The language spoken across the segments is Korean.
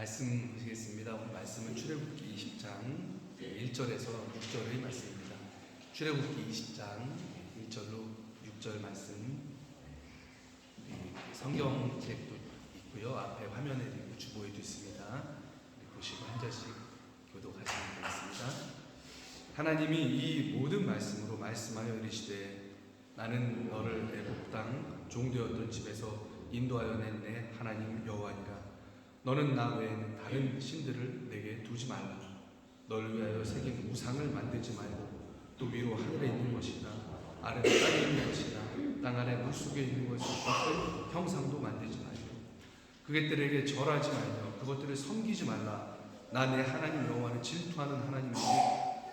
말씀 보시겠습니다. 오늘 말씀은 출애굽기 20장 1절에서 6절의 말씀입니다. 출애굽기 20장 1절로 6절 말씀, 성경책도 있고요. 앞에 화면에 있고 주보에도 있습니다. 보시고 한 절씩 교독하시면 되겠습니다. 하나님이 이 모든 말씀으로 말씀하여 이르시되 나는 너를 애굽 땅 종되었던 집에서 인도하여 낸 내 하나님 여호와니라. 너는 나 외에는 다른 신들을 내게 두지 말라. 너를 위하여 새긴 우상을 만들지 말고 또 위로 하늘에 있는 것이나 아래 땅에 있는 것이나 땅 아래 물속에 있는 것을 어떤 형상도 만들지 말고 그것들에게 절하지 말며 그것들을 섬기지 말라. 나 내 하나님 여호와는 질투하는 하나님이니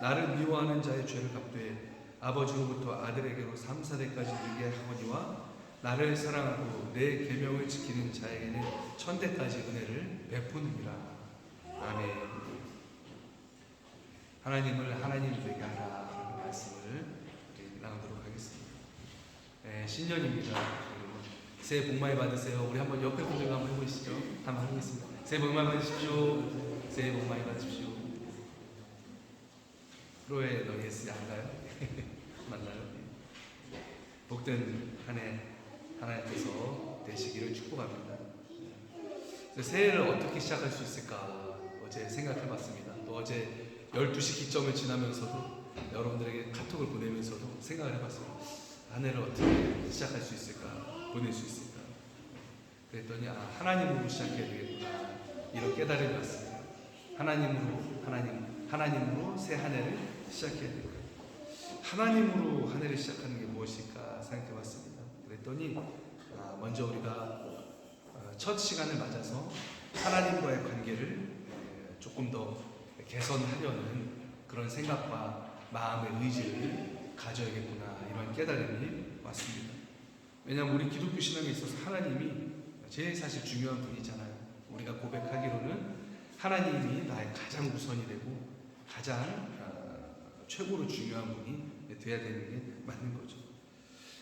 나를 미워하는 자의 죄를 갚되 아버지로부터 아들에게로 3,4대까지 이르게 하거니와 나를 사랑하고 내 계명을 지키는 자에게는 1,000대까지 은혜를 베푸느니라. 아멘. 하나님을 하나님 되게 하라. 라는 말씀을 나누도록 하겠습니다. 신년입니다. 새해 복 많이 받으세요. 우리 한번 옆에 분들과 한번 해보시죠. 한번 하겠습니다. 새해 복 많이 받으십시오. 새해 복 많이 받으십시오. 프로에 너 예스 안 가요? 만나요? 복된 한 해 하나님께서 되시기를 축복합니다. 새해를 어떻게 시작할 수 있을까 어제 생각해봤습니다. 또 어제 12시 기점을 지나면서도 여러분들에게 카톡을 보내면서도 생각을 해봤어요. 한 해를 어떻게 시작할 수 있을까, 보낼 수 있을까. 그랬더니 하나님으로 시작해야 되겠구나, 이런 깨달음이 왔습니다. 하나님으로 새 한 해를 시작해야 되겠구나. 하나님으로 한 해를 시작하는 게 무엇일까 생각해봤습니다. 그랬더니 먼저 우리가 첫 시간을 맞아서 하나님과의 관계를 조금 더 개선하려는 그런 생각과 마음의 의지를 가져야겠구나, 이런 깨달음이 왔습니다. 왜냐하면 우리 기독교 신앙에 있어서 하나님이 제일 사실 중요한 분이잖아요. 우리가 고백하기로는 하나님이 나의 가장 우선이 되고 가장 최고로 중요한 분이 돼야 되는 게 맞는 거죠.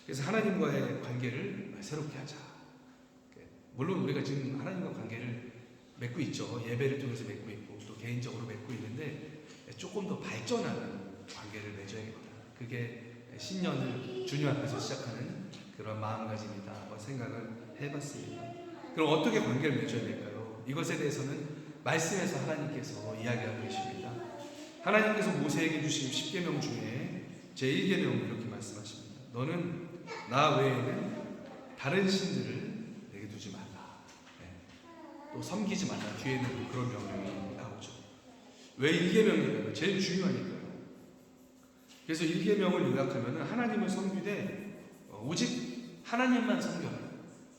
그래서 하나님과의 관계를 새롭게 하자. 물론 우리가 지금 하나님과 관계를 맺고 있죠. 예배를 통해서 맺고 있고 또 개인적으로 맺고 있는데 조금 더 발전하는 관계를 맺어야겠다. 그게 신년을 주님 앞에서 시작하는 그런 마음가짐이다 한번 생각을 해봤습니다. 그럼 어떻게 관계를 맺어야 될까요? 이것에 대해서는 말씀에서 하나님께서 이야기하고 계십니다. 하나님께서 모세에게 주신 10계명 중에 제1계명을 이렇게 말씀하십니다. 너는 나 외에는 다른 신들을 내게 두지 말라. 또 섬기지 말라. 뒤에는 또 그런 명령이 나오죠. 왜 1계명일까요? 제일 중요하니까요. 그래서 1계명을 요약하면 하나님을 섬기되 오직 하나님만 섬겨라.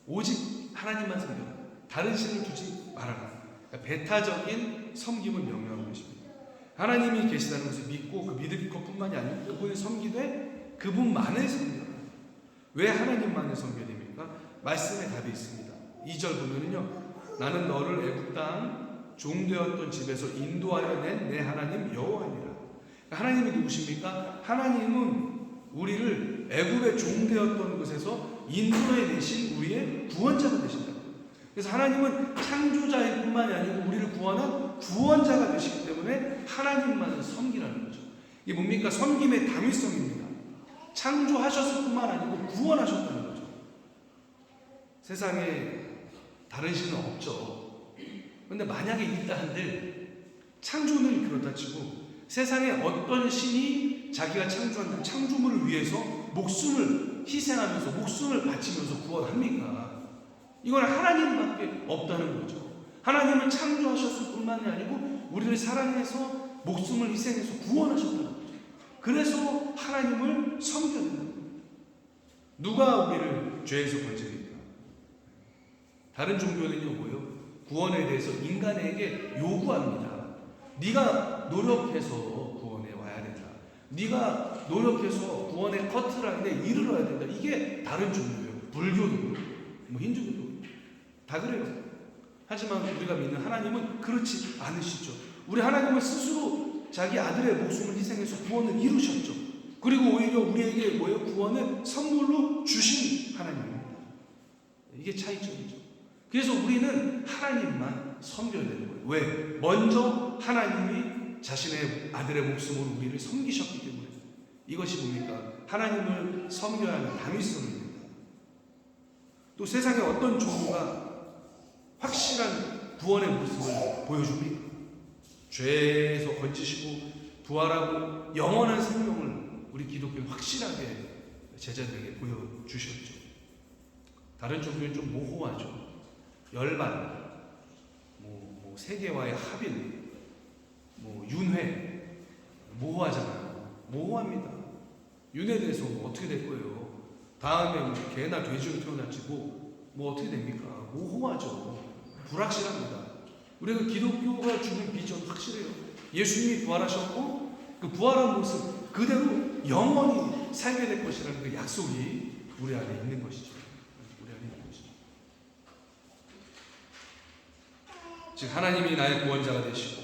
오직 하나님만 섬겨라. 다른 신을 두지 말아라. 그러니까 배타적인 섬김을 명령하는 것입니다. 하나님이 계시다는 것을 믿고 그 믿을 것뿐만이 아니고 그분을 섬기되 그분만을 섬겨라. 왜 하나님만을 섬겨야 됩니까? 말씀에 답이 있습니다. 2절 보면은요, 나는 너를 애굽 땅 종되었던 집에서 인도하여 낸 내 하나님 여호와니라. 하나님이 누구십니까? 하나님은 우리를 애굽의 종되었던 곳에서 인도해 내신 우리의 구원자가 되신다. 그래서 하나님은 창조자일 뿐만이 아니고 우리를 구원한 구원자가 되시기 때문에 하나님만을 섬기라는 거죠. 이게 뭡니까? 섬김의 당위성입니다. 창조하셨을 뿐만 아니고 구원하셨다는 거죠. 세상에 다른 신은 없죠. 그런데 만약에 있다 한들, 창조는 그렇다 치고 세상에 어떤 신이 자기가 창조한 창조물을 위해서 목숨을 희생하면서 목숨을 바치면서 구원합니까? 이건 하나님밖에 없다는 거죠. 하나님은 창조하셨을 뿐만이 아니고 우리를 사랑해서 목숨을 희생해서 구원하셨다는 거죠. 그래서 하나님을 섬겨야 된다는 거예요. 누가 우리를 죄에서 건집니까? 다른 종교는요, 뭐요? 구원에 대해서 인간에게 요구합니다. 네가 노력해서 구원에 와야 된다. 네가 노력해서 구원의 커트라인에 이르러야 된다. 이게 다른 종교예요. 불교도, 힌두교도 다 그래요. 하지만 우리가 믿는 하나님은 그렇지 않으시죠. 우리 하나님은 스스로 자기 아들의 목숨을 희생해서 구원을 이루셨죠. 그리고 오히려 우리에게 구원을 선물로 주신 하나님입니다. 이게 차이점이죠. 그래서 우리는 하나님만 섬겨야 되는 거예요. 왜? 먼저 하나님이 자신의 아들의 목숨으로 우리를 섬기셨기 때문에. 이것이 뭡니까? 하나님을 섬겨야 하는 다윗성입니다. 또 세상에 어떤 종교가 확실한 구원의 모습을 보여줍니까? 죄에서 건지시고 부활하고 영원한 생명을 우리 기독교는 확실하게 제자들에게 보여주셨죠. 다른 종교는 좀 모호하죠. 열반, 세계와의 합일, 윤회, 모호하잖아요. 모호합니다. 윤회에 대해서 어떻게 될 거예요? 다음에 개나 돼지로 태어날지 어떻게 됩니까? 모호하죠. 불확실합니다. 우리가 기독교가 주는 비전 확실해요. 예수님이 부활하셨고 그 부활한 모습 그대로 영원히 살게 될 것이라는 그 약속이 우리 안에 있는 것이죠. 우리 안에 있는 것이죠. 즉 하나님이 나의 구원자가 되시고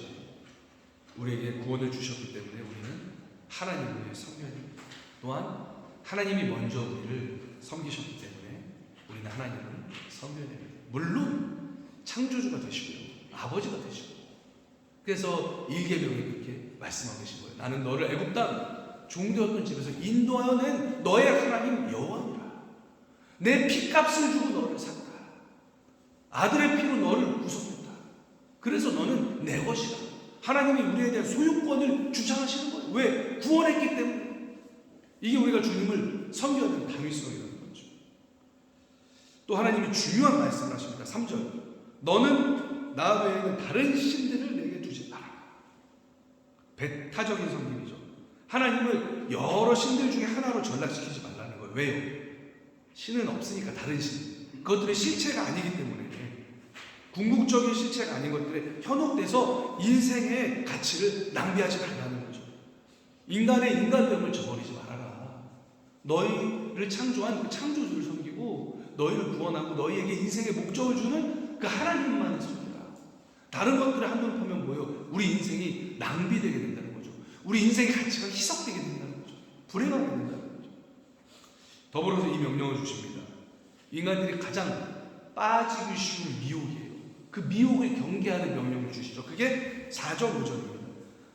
우리에게 구원을 주셨기 때문에 우리는 하나님을 섬겨야 됩니다. 또한 하나님이 먼저 우리를 섬기셨기 때문에 우리는 하나님을 섬겨야 됩니다. 물론 창조주가 되시고요. 아버지가 되시고. 그래서 일계명에 그렇게 말씀하고 계신 거예요. 나는 너를 애굽 땅 종되었던 집에서 인도하여 낸 너의 하나님 여호와니라. 내 피값을 주고 너를 샀다. 아들의 피로 너를 구속했다. 그래서 너는 내 것이다. 하나님이 우리에 대한 소유권을 주장하시는 거예요. 왜? 구원했기 때문에. 이게 우리가 주님을 섬겨야 되는 다윗성이라는 거죠. 또 하나님이 중요한 말씀을 하십니다. 3절. 너는 나 외에는 다른 신들을 내게 두지 마라. 배타적인 성김이죠. 하나님을 여러 신들 중에 하나로 전락시키지 말라는 거예요. 왜요? 신은 없으니까 다른 신. 그것들의 실체가 아니기 때문에. 궁극적인 실체가 아닌 것들에 현혹돼서 인생의 가치를 낭비하지 말라는 거죠. 인간의 인간됨을 저버리지 말아라. 너희를 창조한 그 창조주를 섬기고 너희를 구원하고 너희에게 인생의 목적을 주는 그 하나님만을 섬기라. 다른 것들을 한눈 파면 뭐예요? 우리 인생이 낭비되게 된다는 거죠. 우리 인생의 가치가 희석되게 된다는 거죠. 불행하게 된다는 거죠. 더불어서 이 명령을 주십니다. 인간들이 가장 빠지기 쉬운 미혹이에요. 그 미혹을 경계하는 명령을 주시죠. 그게 4절 5절입니다.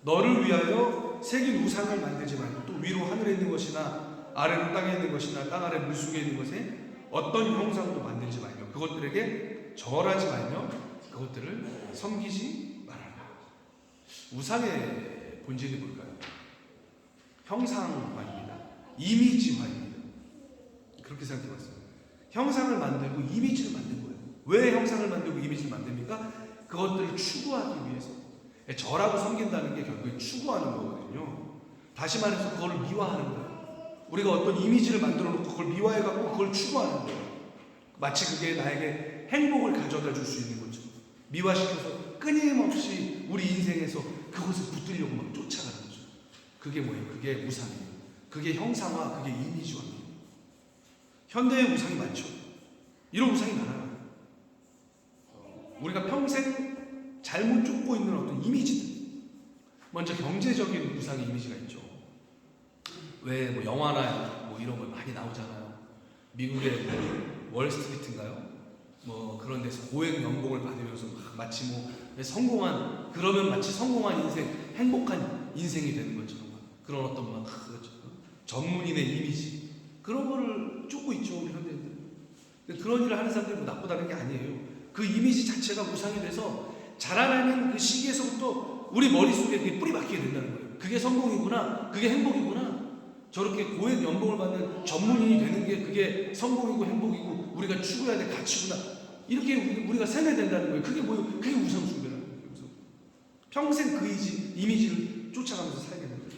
너를 위하여 새긴 우상을 만들지 말고 또 위로 하늘에 있는 것이나 아래로 땅에 있는 것이나 땅 아래 물속에 있는 것에 어떤 형상도 만들지 말며 그것들에게 절하지 말며 그것들을 섬기지 말아라. 우상의 본질이 뭘까요? 형상화입니다. 이미지화입니다. 그렇게 생각해봤어요. 형상을 만들고 이미지를 만든 거예요. 왜 형상을 만들고 이미지를 만듭니까? 그것들을 추구하기 위해서. 절하고 섬긴다는 게 결국에 추구하는 거거든요. 다시 말해서 그걸 미화하는 거예요. 우리가 어떤 이미지를 만들어 놓고 그걸 미화해갖고 그걸 추구하는 거예요. 마치 그게 나에게 행복을 가져다 줄 수 있는 거죠. 미화시켜서 끊임없이 우리 인생에서 그것을 붙들려고 막 쫓아가는 거죠. 그게 뭐예요? 그게 우상이에요. 그게 형상화, 그게 이미지화입니다. 현대의 우상이 많죠. 이런 우상이 많아요. 우리가 평생 잘못 쫓고 있는 어떤 이미지들. 먼저 경제적인 우상의 이미지가 있죠. 왜 영화나 이런 거 많이 나오잖아요. 미국의 월스트리트인가요? 그런 데서 고액 연봉을 받으면서 마치 성공한, 그러면 마치 성공한 인생, 행복한 인생이 되는 것처럼 그런 어떤 전문인의 이미지, 그런 거를 쫓고 있죠, 우리 현대인들. 그런 일을 하는 사람들이 나쁘다는 게 아니에요. 그 이미지 자체가 우상이 돼서 자라나는 그 시기에서부터 우리 머릿속에 그게 뿌리 박히게 된다는 거예요. 그게 성공이구나, 그게 행복이구나. 저렇게 고액 연봉을 받는 전문인이 되는 게 그게 성공이고 행복이고 우리가 추구해야 될 가치구나. 이렇게 우리가 세뇌된다는 거예요. 그게 뭐예요? 그게 우상숭배라는 거예요. 평생 그 이미지를 쫓아가면서 살게 된다는 거죠.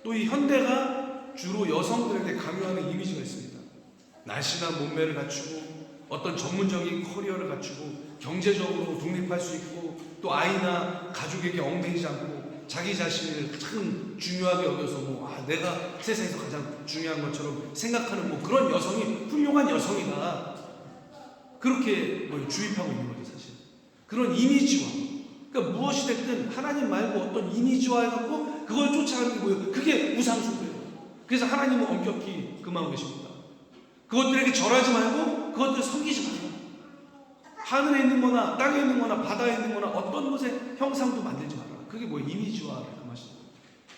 또 이 현대가 주로 여성들에게 강요하는 이미지가 있습니다. 날씬한 몸매를 갖추고 어떤 전문적인 커리어를 갖추고 경제적으로 독립할 수 있고 또 아이나 가족에게 얽매이지 않고 자기 자신을 참 중요하게 여겨서 내가 세상에서 가장 중요한 것처럼 생각하는 그런 여성이 훌륭한 여성이다. 그렇게 주입하고 있는 거죠, 사실. 그런 이미지화. 그러니까 무엇이 됐든 하나님 말고 어떤 이미지화 해갖고 그걸 쫓아가는 게 뭐예요? 그게 우상숭배예요. 그래서 하나님은 엄격히 금하고 계십니다. 그것들에게 절하지 말고 그것들을 섬기지 말고 하늘에 있는 거나 땅에 있는 거나 바다에 있는 거나 어떤 것의 형상도 만들지 마라. 그게 뭐 이미지와 그 맛이.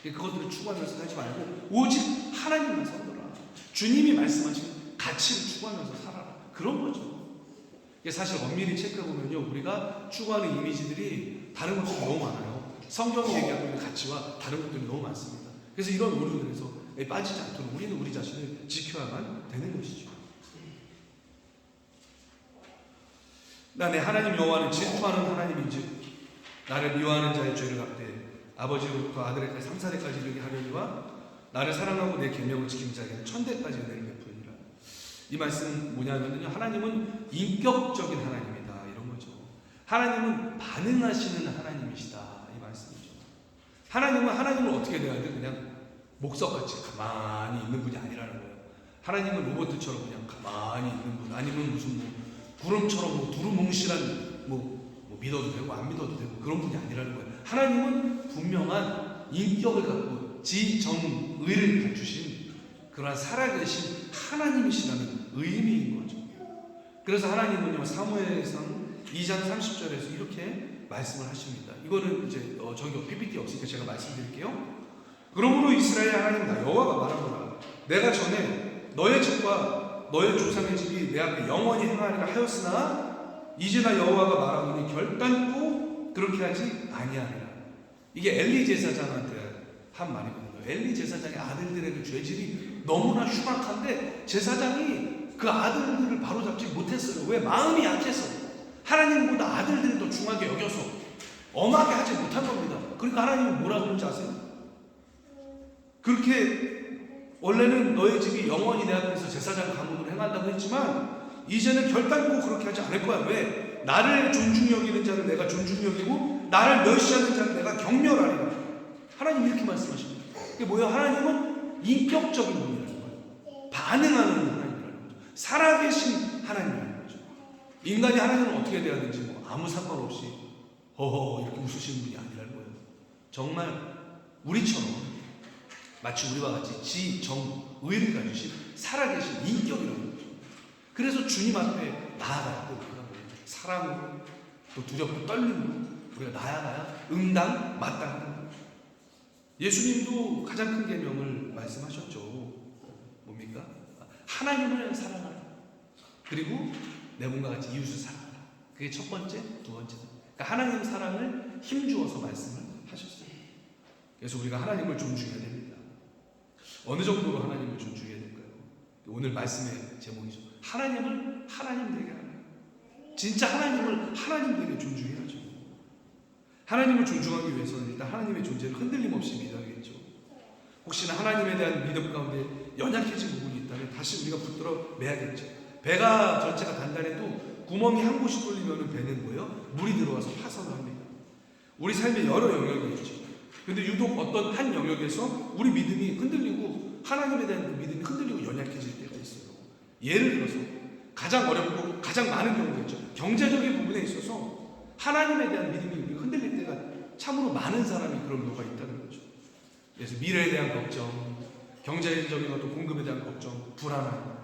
그것들을 추구하면서 살지 말고 오직 하나님만 섬겨라. 주님이 말씀하신 가치를 추구하면서 살아라. 그런 거죠. 이게 사실 엄밀히 체크해보면요, 우리가 추구하는 이미지들이 다른 것들이 너무 많아요. 성경이 얘기하고 있는 가치와 다른 것들이 너무 많습니다. 그래서 이런 오류들에서 빠지지 않도록 우리는 우리 자신을 지켜야만 되는 것이죠. 나내 하나님 여호와는 질투하는 하나님인즉 나를 미워하는 자의 죄를 갚되 아버지로부터 아들에게까지 3사대까지 이르게 하려니와 나를 사랑하고 내 계명을 지키는 자에게는 1000대까지 은혜를 베푸리라. 이 말씀은 뭐냐면요, 하나님은 인격적인 하나님이다, 이런 거죠. 하나님은 반응하시는 하나님이시다, 이 말씀이죠. 하나님은 하나님을 어떻게 대해야 돼? 그냥 목석같이 가만히 있는 분이 아니라는 거예요. 하나님은 로봇처럼 그냥 가만히 있는 분, 아니면 무슨 구름처럼 두루뭉실한 믿어도 되고 안 믿어도 되고 그런 분이 아니라는 거예요. 하나님은 분명한 인격을 갖고 지정의를 갖추신 그러한 살아계신 하나님이시라는 의미인 거죠. 그래서 하나님은요, 사무엘상 2장 30절에서 이렇게 말씀을 하십니다. 이거는 이제 저기 PPT 없으니까 제가 말씀드릴게요. 그러므로 이스라엘 하나님 나 여호와가 말하노라. 내가 전에 너의 집과 너의 조상의 집이 내 앞에 영원히 행하리라 하였으나 이제 나 여호와가 말하노니 결단코 그렇게 하지 아니하리라. 이게 엘리 제사장한테 한 말이거든요. 엘리 제사장의 아들들의 그 죄질이 너무나 흉악한데 제사장이 그 아들들을 바로잡지 못했어요. 왜? 마음이 약해서. 하나님보다 아들들을 더 중하게 여겨서 엄하게 하지 못한 겁니다. 그러니까 하나님은 뭐라고 그러는지 아세요? 그렇게 원래는 너의 집이 영원히 내 앞에서 제사장 가문으로 행한다고 했지만 이제는 결단코 그렇게 하지 않을 거야. 왜? 나를 존중 여기는 자를 내가 존중 여기고 나를 멸시하는 자를 내가 경멸하리라. 하나님이 이렇게 말씀하십니다. 이게 뭐예요? 하나님은 인격적인 분이라는 거예요. 반응하는 하나님이라는 거죠. 살아계신 하나님이라는 거죠. 인간이 하나님은 어떻게 돼야 되는지 아무 상관없이 허허 이렇게 웃으시는 분이 아니라는 거예요. 정말 우리처럼 마치 우리와 같이 지정의를 가지신 살아계신 인격이라는 거죠. 그래서 주님 앞에 나아가야 돼. 사랑으로 또 두렵고 떨림으로 우리가 나아가야 응당 마땅하다. 예수님도 가장 큰 계명을 말씀하셨죠. 뭡니까? 하나님을 사랑하라. 그리고 내 몸과 같이 이웃을 사랑하라. 그게 첫 번째, 두 번째다. 그러니까 하나님 사랑을 힘주어서 말씀을 하셨어요. 그래서 우리가 하나님을 존중해야 됩니다. 어느 정도로 하나님을 존중해야 될까요? 오늘 말씀의 제목이죠. 하나님을 하나님 되게 하라. 진짜 하나님을 하나님 되게 존중해야죠. 하나님을 존중하기 위해서는 일단 하나님의 존재를 흔들림 없이 믿어야겠죠. 혹시나 하나님에 대한 믿음 가운데 연약해진 부분이 있다면 다시 우리가 붙들어 매야겠죠. 배가 전체가 단단해도 구멍이 한 곳이 뚫리면 배는 뭐예요? 물이 들어와서 파선을 합니다. 우리 삶에 여러 영역이 있죠. 근데 유독 어떤 한 영역에서 우리 믿음이 흔들리고 하나님에 대한 그 믿음이 흔들리고 연약해질 때가 있어요. 예를 들어서 가장 어렵고 가장 많은 경우가 있죠. 경제적인 부분에 있어서 하나님에 대한 믿음이 우리가 흔들릴 때가 참으로 많은 사람이 그런 경우가 있다는 거죠. 그래서 미래에 대한 걱정, 경제적인 어떤 공급에 대한 걱정, 불안함,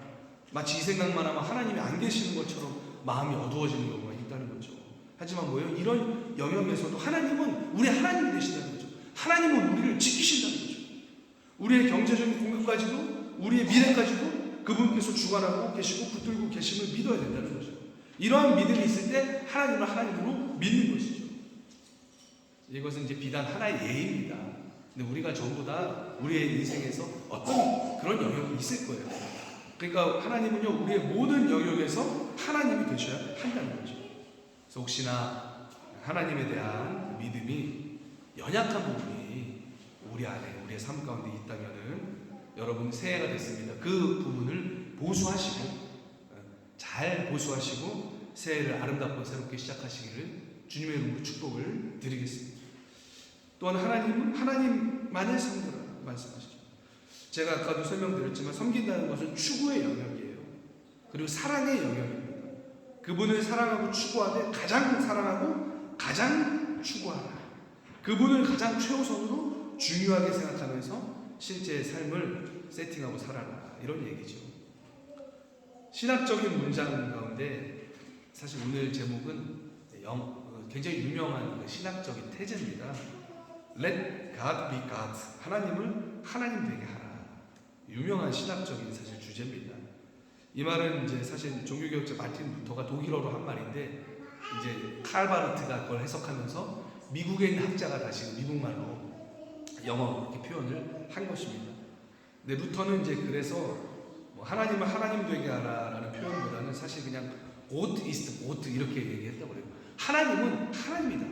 마치 이 생각만 하면 하나님이 안 계시는 것처럼 마음이 어두워지는 경우가 있다는 거죠. 하지만 뭐예요? 이런 영역에서도 하나님은 우리 하나님이 되신다는 거죠. 하나님은 우리를 지키신다는 거죠. 우리의 경제적인 공급까지도 우리의 미래까지도 그분께서 주관하고 계시고 붙들고 계심을 믿어야 된다는 거죠. 이러한 믿음이 있을 때 하나님을 하나님으로 믿는 것이죠. 이것은 이제 비단 하나의 예입니다. 근데 우리가 전부 다 우리의 인생에서 어떤 그런 영역이 있을 거예요. 그러니까 하나님은요, 우리의 모든 영역에서 하나님이 되셔야 한다는 거죠. 그래서 혹시나 하나님에 대한 믿음이 연약한 부분이 우리 안에, 우리의 삶 가운데 있다면은 여러분 새해가 됐습니다. 그 부분을 보수하시고, 잘 보수하시고 새해를 아름답고 새롭게 시작하시기를 주님의 이름으로 축복을 드리겠습니다. 또한 하나님은 하나님만을 섬기라 말씀하시죠. 제가 아까도 설명드렸지만 섬긴다는 것은 추구의 영역이에요. 그리고 사랑의 영역입니다. 그분을 사랑하고 추구하되 가장 사랑하고 가장 추구하라. 그분을 가장 최우선으로 중요하게 생각하면서 실제의 삶을 세팅하고 살아라. 이런 얘기죠. 신학적인 문장 가운데 사실 오늘 제목은 굉장히 유명한 신학적인 태제입니다. Let God be God. 하나님을 하나님 되게 하라. 유명한 신학적인 사실 주제입니다. 이 말은 이제 사실 종교개혁자 마틴 루터가 독일어로 한 말인데 이제 칼바르트가 그걸 해석하면서 미국에 있는 학자가 다시 미국말로 영어로 이렇게 표현을 한 것입니다. 근데 루터는 이제 그래서 뭐 하나님을 하나님 되게 하라라는 표현보다는 사실 그냥 God is God 이렇게 얘기했다고 그래요. 하나님은 하나님이다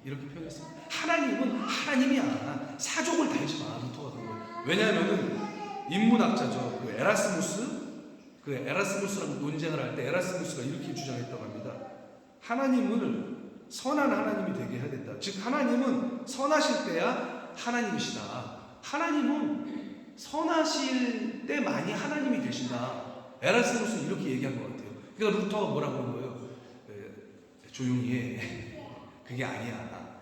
이렇게 표현했습니다. 하나님은 하나님이야. 사족을 달지 마. 루터가 그런 거예요. 왜냐하면은 인문학자죠. 에라스무스랑 논쟁을 할 때 에라스무스가 이렇게 주장했다고 합니다. 하나님을 선한 하나님이 되게 해야 된다. 즉 하나님은 선하실 때야 하나님이시다. 하나님은 선하실 때만이 하나님이 되신다. 에라스무스는 이렇게 얘기한 것 같아요. 그러니까 루터가 뭐라고 한 거예요? 조용히 해. 그게 아니야.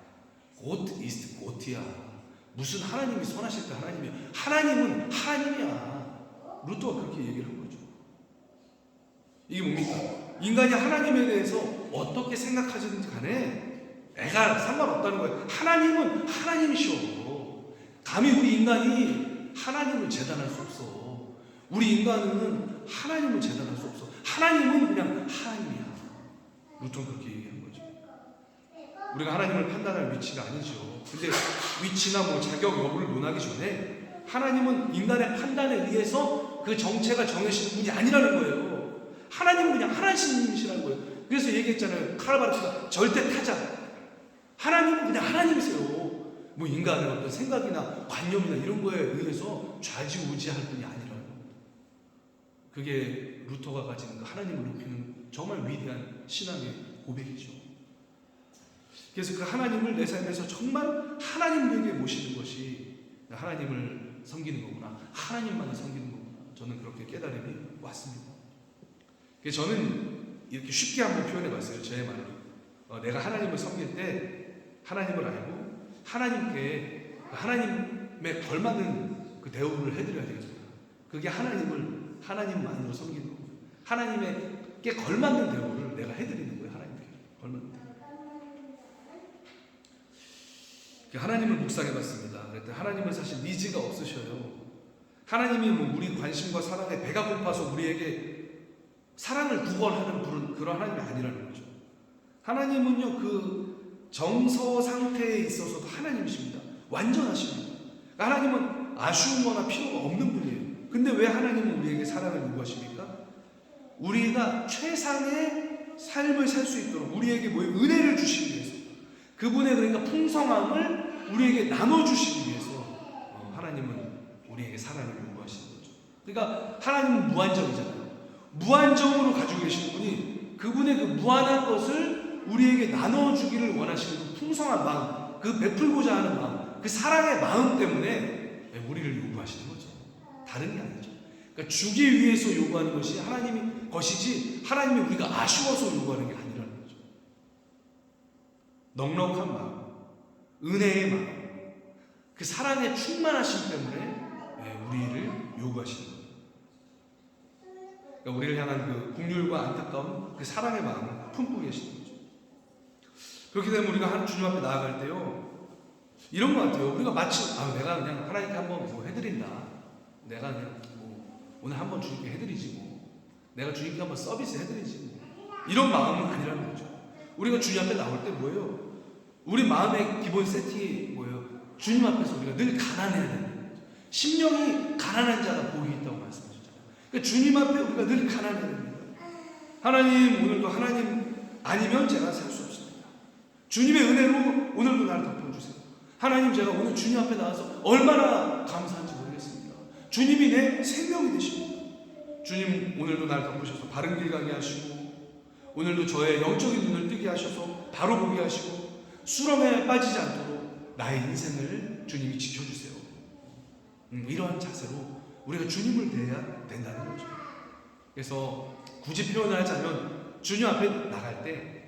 God is God야. 무슨 하나님이 선하실 때 하나님이야. 하나님은 하나님이야. 루터가 그렇게 얘기를 한 거죠. 이게 뭡니까? 인간이 하나님에 대해서 어떻게 생각하시든지 간에 애가 상관없다는 거예요. 하나님은 하나님이시오. 감히 우리 인간이 하나님을 재단할 수 없어. 우리 인간은 하나님을 재단할 수 없어. 하나님은 그냥 하나님이야. 루터는 그렇게 얘기한 거죠. 우리가 하나님을 판단할 위치가 아니죠. 근데 위치나 뭐 자격 여부를 논하기 전에 하나님은 인간의 판단에 의해서 그 정체가 정해지는 분이 아니라는 거예요. 하나님은 그냥 하나님이시라는 거예요. 그래서 얘기했잖아요. 칼바르트가 절대 타자. 하나님은 그냥 하나님이세요. 뭐 인간의 어떤 생각이나 관념이나 이런 거에 의해서 좌지우지할 분이 아니라는 거예요. 그게 루터가 가진 하나님을 높이는 정말 위대한 신앙의 고백이죠. 그래서 그 하나님을 내 삶에서 정말 하나님에게 모시는 것이 하나님을 섬기는 거구나. 하나님만을 섬기는 거구나. 저는 그렇게 깨달음이 왔습니다. 그래서 저는 이렇게 쉽게 한번 표현해 봤어요. 제 말로. 내가 하나님을 섬길 때 하나님을 알고 하나님에 걸맞는 그 대우를 해드려야 되겠습니다. 그게 하나님만으로 섬기는 거예요. 하나님께 걸맞는 대우를 내가 해드리는 거예요. 하나님께 걸맞는 대우. 하나님을 묵상해봤습니다. 그랬더니 하나님은 사실 니즈가 없으셔요. 하나님이 뭐 우리 관심과 사랑에 배가 고파서 우리에게 사랑을 구걸하는 그런 하나님이 아니라는 거죠. 하나님은요 그 정서 상태에 있어서도 하나님이십니다. 완전하십니다. 하나님은 아쉬운 거나 필요가 없는 분이에요. 근데 왜 하나님은 우리에게 사랑을 요구하십니까? 우리가 최상의 삶을 살 수 있도록 우리에게 은혜를 주시기 위해서 그분의 그러니까 풍성함을 우리에게 나눠주시기 위해서 하나님은 우리에게 사랑을 요구하시는 거죠. 그러니까 하나님은 무한정이잖아요. 무한정으로 가지고 계시는 분이 그분의 그 무한한 것을 우리에게 나눠주기를 원하시는 그 풍성한 마음, 그 베풀고자 하는 마음, 그 사랑의 마음 때문에 우리를 요구하시는 거죠. 다른 게 아니죠. 그러니까 주기 위해서 요구하는 것이 하나님이 것이지 하나님이 우리가 아쉬워서 요구하는 게 아니라는 거죠. 넉넉한 마음, 은혜의 마음, 그 사랑에 충만하심 때문에 우리를 요구하시는 거예요. 그러니까 우리를 향한 그 긍휼과 안타까운 그 사랑의 마음을 품고 계시는 거죠. 그렇게 되면 우리가 주님 앞에 나아갈 때요, 이런 것 같아요. 우리가 마치 내가 그냥 하나님께 한번 뭐 해드린다. 내가 그냥 뭐 오늘 한번 주님께 해드리지 뭐. 내가 주님께 한번 서비스 해드리지 뭐. 이런 마음은 아니라는 거죠. 우리가 주님 앞에 나올 때 뭐예요? 우리 마음의 기본 세팅이 뭐예요? 주님 앞에서 우리가 늘 가난해야 되는 거죠. 심령이 가난한 자가 복이 있다고 말씀하셨잖아요. 그러니까 주님 앞에 우리가 늘 가난해야 됩니다. 하나님, 오늘도 하나님 아니면 제가 살 수 없습니다. 주님의 은혜로 오늘도 나를 덮어주세요. 하나님, 제가 오늘 주님 앞에 나와서 얼마나 감사한지 모르겠습니다. 주님이 내 생명이 되십니다. 주님, 오늘도 나를 덮으셔서 바른 길 가게 하시고, 오늘도 저의 영적인 눈을 뜨게 하셔서 바로 보게 하시고, 수렁에 빠지지 않도록 나의 인생을 주님이 지켜주세요. 이러한 자세로 우리가 주님을 대해야 된다는 거죠. 그래서 굳이 표현을 하자면 주님 앞에 나갈 때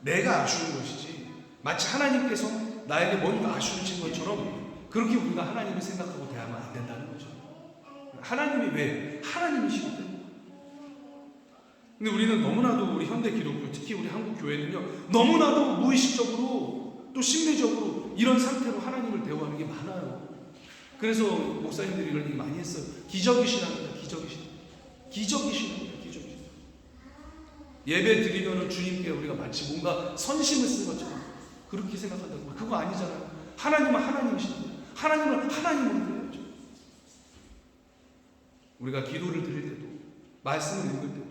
내가 아쉬운 것이지 마치 하나님께서 나에게 뭔가 아쉬우신 것처럼 그렇게 우리가 하나님을 생각하고 대하면 안 된다는 거죠. 하나님이 왜? 하나님이시기 때문에. 근데 우리는 너무나도 우리 현대 기독교, 특히 우리 한국 교회는요, 너무나도 무의식적으로 또 심리적으로 이런 상태로 하나님을 대우하는 게 많아요. 그래서 목사님들이 이런 얘기 많이 했어요. 기적이 신앙이다. 기적이 신앙. 기적이 신앙이다. 기적이 신앙. 예배 드리면은 주님께 우리가 마치 뭔가 선심을 쓴 것처럼 그렇게 생각한다고. 그거 아니잖아요. 하나님은 하나님이신데 하나님을 하나님으로 드려야죠. 우리가 기도를 드릴 때도 말씀을 읽을 때도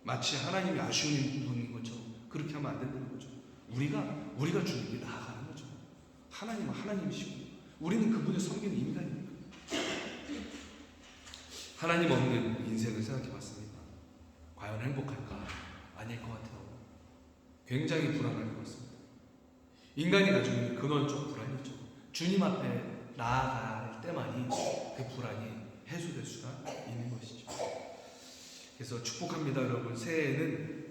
마치 하나님이 아쉬운 분인 것처럼 그렇게 하면 안 된다는 거죠. 우리가 주님께 나아가는 거죠. 하나님은 하나님이시고 우리는 그분을 섬기는 인간입니다. 하나님 없는 인생을 생각해봤습니다. 과연 행복할까? 아닐 것 같아요. 굉장히 불안할 것 같습니다. 인간이 가지고 있는 근원적 불안이죠. 주님 앞에 나아갈 때만이 그 불안이 해소될 수가 있는 것이죠. 그래서 축복합니다, 여러분. 새해에는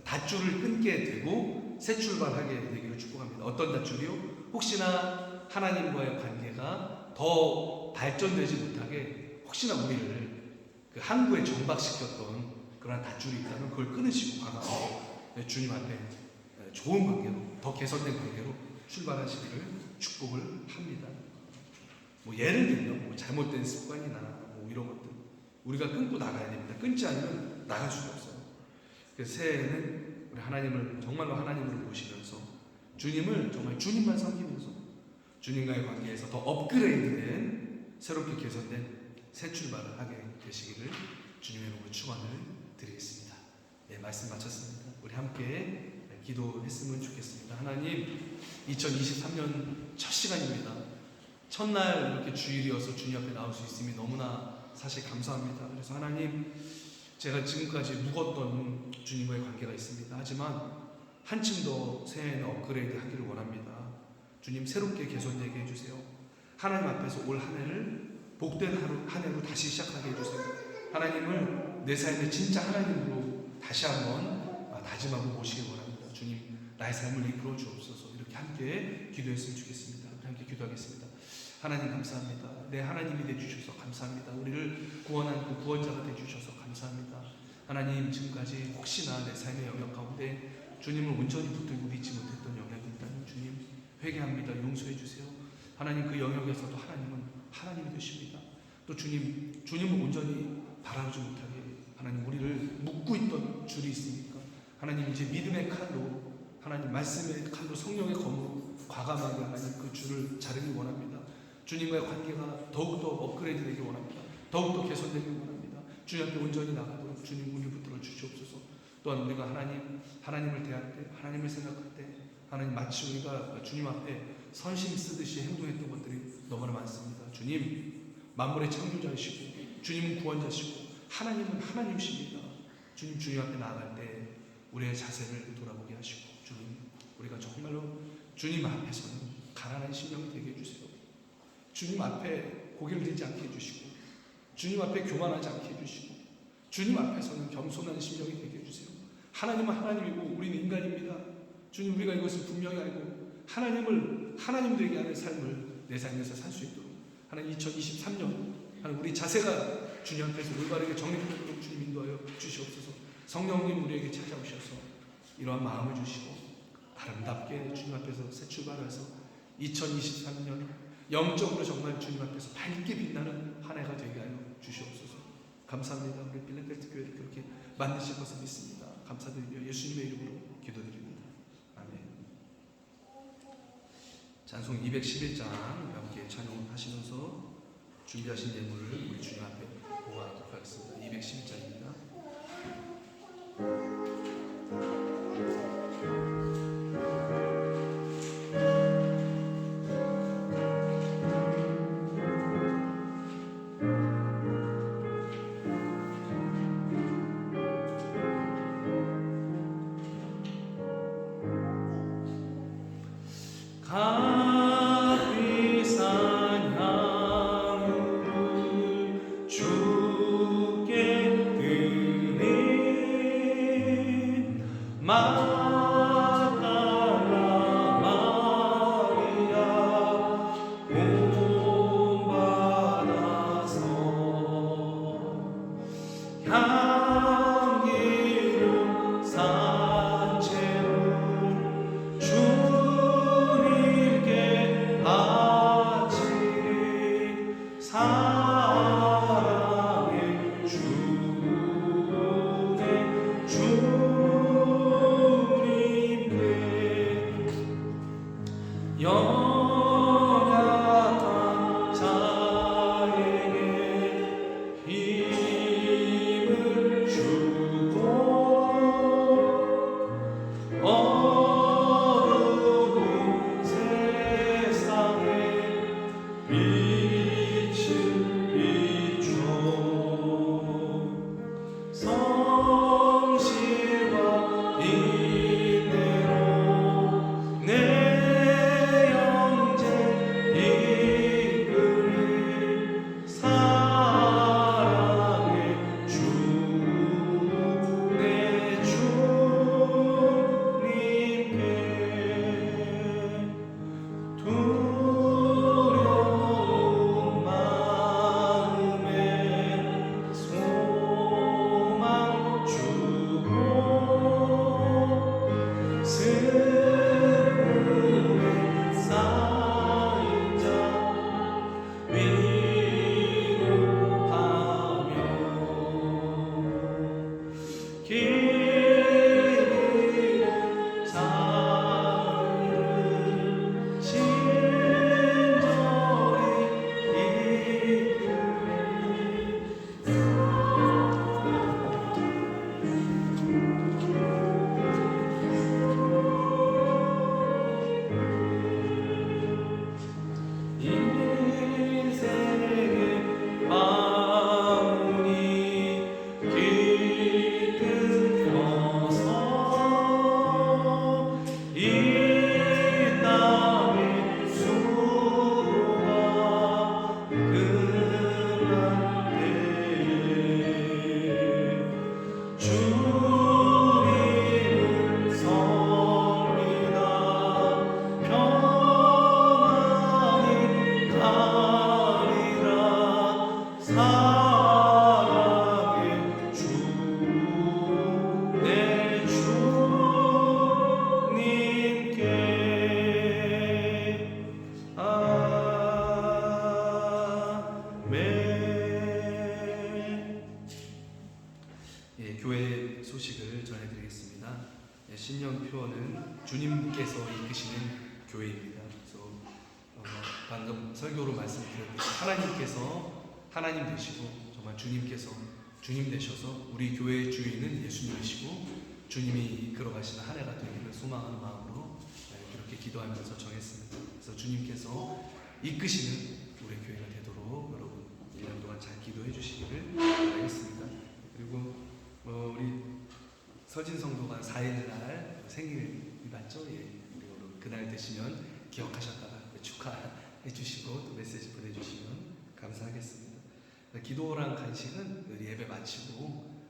닷줄을 끊게 되고 새 출발하게 되기를 축복합니다. 어떤 닷줄이요? 혹시나 하나님과의 관계가 더 발전되지 못하게 혹시나 우리를 그 항구에 정박시켰던 그런 닷줄이 있다면 그걸 끊으시고 가서 주님 앞에 좋은 관계로, 더 개선된 관계로 출발하시기를 축복을 합니다. 뭐 예를 들면 뭐 잘못된 습관이나 뭐 이런 것들 우리가 끊고 나가야 됩니다. 끊지 않으면 나갈 수가 없어요. 그래서 새해에는 우리 하나님을 정말로 하나님으로 모시면서 주님을 정말 주님만 섬기면서 주님과의 관계에서 더 업그레이드된 새롭게 개선된 새 출발을 하게 되시기를 주님의 이름으로 축원을 드리겠습니다. 네, 말씀 마쳤습니다. 우리 함께 기도했으면 좋겠습니다. 하나님, 2023년 첫 시간입니다. 첫날 이렇게 주일이어서 주님 앞에 나올 수 있음이 너무나 사실 감사합니다. 그래서 하나님, 제가 지금까지 묵었던 주님과의 관계가 있습니다. 하지만 한층 더 새해에는 업그레이드 하기를 원합니다. 주님, 새롭게 개선되게 해주세요. 하나님 앞에서 올 한 해를 복된 한 해로 다시 시작하게 해주세요. 하나님을 내 삶의 진짜 하나님으로 다시 한번 다짐하고 모시기 원합니다. 주님, 나의 삶을 이끌어 주옵소서. 이렇게 함께 기도했으면 좋겠습니다. 함께 기도하겠습니다. 하나님 감사합니다. 내 하나님이 되주셔서 감사합니다. 우리를 구원한 그 구원자가 되주셔서 감사합니다. 하나님, 지금까지 혹시나 내 삶의 영역 가운데 주님을 온전히 붙들고 믿지 못했던 영역이 있다면 주님 회개합니다. 용서해 주세요. 하나님, 그 영역에서도 하나님은 하나님이 되십니다. 또 주님을 온전히 바라보지 못하게 하나님 우리를 묶고 있던 줄이 있으니까 하나님 이제 믿음의 칼로, 하나님 말씀의 칼로, 성령의 검으로 과감하게 하나님 그 줄을 자르기 원합니다. 주님과의 관계가 더욱더 업그레이드 되길 원합니다. 더욱더 개선되길 원합니다. 주님 앞에 온전히 나가도록 주님 문을 붙들어 주시옵소서. 또한 우리가 하나님을 대할 때, 하나님을 생각할 때 하나님 마치 우리가 주님 앞에 선심 쓰듯이 행동했던 것들이 너무나 많습니다. 주님, 만물의 창조자이시고 주님은 구원자시고 하나님은 하나님이십니다. 주님 앞에 나아갈 때 우리의 자세를 돌아보게 하시고 주님, 우리가 정말로 주님 앞에서는 가난한 심령이 되게 해주세요. 주님 앞에 고개를 들지 않게 해주시고 주님 앞에 교만하지 않게 해주시고 주님 앞에서는 겸손한 심령이 되게 해주세요. 하나님은 하나님이고 우리는 인간입니다. 주님, 우리가 이것을 분명히 알고 하나님을 하나님 되게 하는 삶을 내 삶에서 살 수 있도록 하나님 2023년 하나님 우리 자세가 주님 앞에서 올바르게 정립되도록 주님 인도하여 주시옵소서. 성령님 우리에게 찾아오셔서 이러한 마음을 주시고 아름답게 주님 앞에서 새 출발해서 2023년 영적으로 정말 주님 앞에서 밝게 빛나는 한 해가 되게 하여 주시옵소서. 감사합니다. 우리 빌레벨트 교회를 그렇게 만드실 것을 믿습니다. 감사드리며 예수님의 이름으로 기도드립니다. 아멘. 찬송 211장 함께 찬양하시면서 준비하신 예물을 우리 주님 앞에 보아하도록 하겠습니다. 211장입니다. 주께 드리 소식을 전해드리겠습니다. 신년 표어는 주님께서 이끄시는 교회입니다. 그래서 방금 설교로 말씀드렸듯이 하나님께서 하나님 되시고 정말 주님께서 주님 되셔서 우리 교회의 주인은 예수님이시고 주님이 이끌어가시는 한 해가 되기를 소망하는 마음으로 이렇게 기도하면서 정했습니다. 그래서 주님께서 이끄시는 우리 교회가 되도록 여러분 1년 동안 잘 기도해 주시기를 바라겠습니다. 그리고 우리 서진 성도가 4일날 생일이 맞죠? 예. 그리고 그날 되시면 기억하셨다가 축하해 주시고 또 메시지 보내주시면 감사하겠습니다. 기도랑 간식은 예배 마치고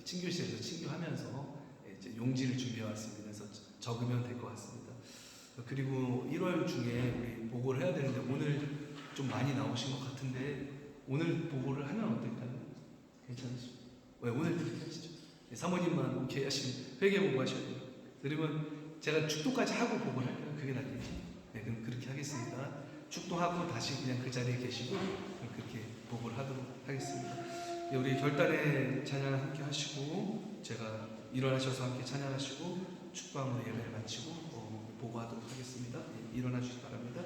친교실에서 친교하면서 이제 용지를 준비해 왔습니다. 그래서 적으면 될 것 같습니다. 그리고 1월 중에 우리 보고를 해야 되는데 오늘 좀 많이 나오신 것 같은데 오늘 보고를 하면 어떨까요? 괜찮으시죠? 왜 오늘 그렇게 하시죠? 사모님만 오케이 하시면 회개 보고 하셔야 돼요. 그러면 제가 축도까지 하고 보고를 할까요? 그게 낫겠죠? 네, 그럼 그렇게 하겠습니다. 축도하고 다시 그냥 그 자리에 계시고 그렇게 보고를 하도록 하겠습니다. 네, 우리 결단의 찬양을 함께 하시고 제가 일어나셔서 함께 찬양하시고 축도함으로 예배를 마치고 보고하도록 하겠습니다. 네, 일어나 주시기 바랍니다.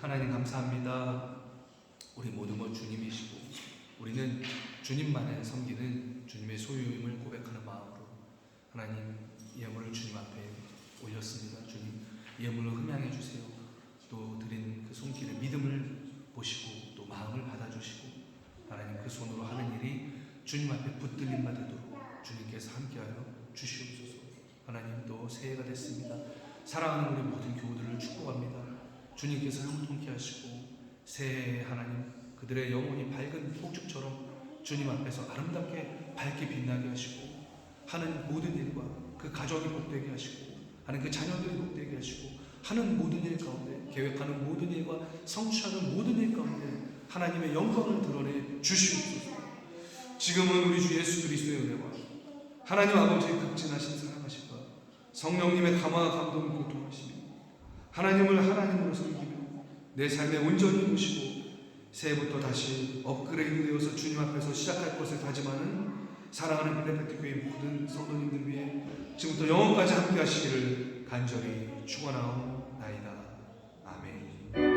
하나님 감사합니다. 우리 모든 것 주님이시고 우리는 주님만을 섬기는 주님의 소유임을 고백하는 마음으로 하나님 예물을 주님 앞에 올렸습니다. 주님 예물로 흠양해 주세요. 또 드린 그 손길의 믿음을 보시고 또 마음을 받아주시고 하나님 그 손으로 하는 일이 주님 앞에 붙들림 받도록 주님 주시옵소서. 하나님도 새해가 됐습니다. 사랑하는 우리 모든 교우들을 축복합니다. 주님께서 형통케 하시고 새해에 하나님 그들의 영혼이 밝은 폭죽처럼 주님 앞에서 아름답게 밝게 빛나게 하시고 하는 모든 일과 그 가정이 복되게 하시고 하는 그 자녀들이 복되게 하시고 하는 모든 일 가운데 계획하는 모든 일과 성취하는 모든 일 가운데 하나님의 영광을 드러내 주시옵소서. 지금은 우리 주 예수 그리스도의 은혜와 하나님 아버지의 극진하신 사랑하심과 성령님의 감화와 감동 교통하시며 하나님을 하나님으로 섬기며 내 삶에 온전히 모시고 새해부터 다시 업그레이드 되어서 주님 앞에서 시작할 것을 다짐하는 사랑하는 빌레페트교회 모든 성도님들 위해 지금부터 영원까지 함께 하시기를 간절히 축원하옵나이다. 아멘.